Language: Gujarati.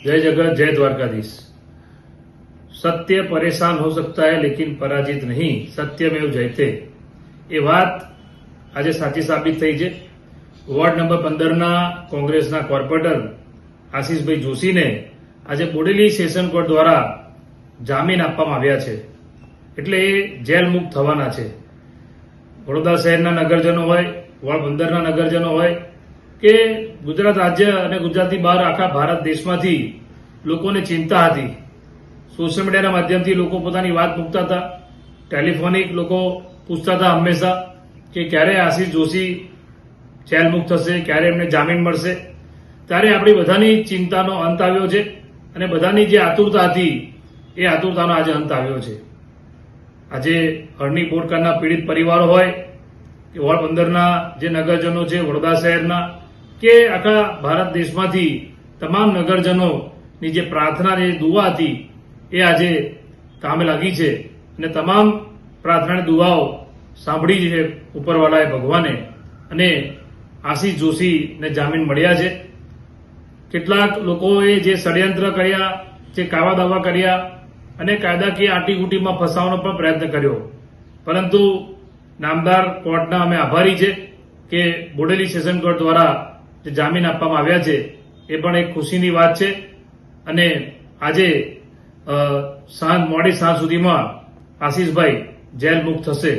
जय जगत जय द्वारकाधीश। सत्य परेशान हो सकता है लेकिन पराजित नहीं, सत्यमेव जयते। એ વાત આજે સાચી સાબિત થઈ છે। વોર્ડ નંબર 15ના કોંગ્રેસના કોર્પોરેટર આશીષભાઈ જોશીને આજે બોડેલી સેશન કોર્ટ દ્વારા જામીન આપવામાં આવ્યા છે, એટલે એ જેલ મુક્ત થવાના છે। વડોદરા શહેરના નગરજનો હોય, વોર્ડ 15ના નગરજનો હોય કે ગુજરાત રાજ્ય અને ગુજરાતની બહાર આખા ભારત દેશમાંથી લોકોને ચિંતા હતી। સોશિયલ મીડિયાના માધ્યમથી લોકો પોતાની વાત મૂકતા હતા, ટેલિફોનિક લોકો પૂછતા હતા હંમેશા કે ક્યારે આશીષ જોશી જેલ મુક્ત થશે, ક્યારે એમને જામીન મળશે। ત્યારે આપણી બધાની ચિંતાનો અંત આવ્યો છે અને બધાની જે આતુરતા હતી એ આતુરતાનો આજે અંત આવ્યો છે। આજે હરણી બોરકારના પીડિત પરિવારો હોય કે વોર્ડ 15ના જે નગરજનો છે, વડોદરા શહેરના કે આખા ભારત દેશમાંથી તમામ નગરજનોની જે પ્રાર્થના, જે દુઆ હતી એ આજે કામે લાગી છે અને તમામ પ્રાર્થનાની દુઆઓ સાંભળી છે ઉપરવાળાએ, ભગવાને, અને આશીષ જોશીને જામીન મળ્યા છે। કેટલાક લોકોએ જે ષડયંત્ર કર્યા, જે કાવા દાવા કર્યા અને કાયદાકીય આટીઘૂટીમાં ફસાવાનો પણ પ્રયત્ન કર્યો, પરંતુ નામદાર કોર્ટના અમે આભારી છે કે બોડેલી સેશન કોર્ટ દ્વારા જે જામીન આપવામાં આવ્યા છે એ પણ એક ખુશીની વાત છે। અને આજે મોડી સાંજ સુધીમાં આશીષભાઈ જેલ મુક્ત થશે।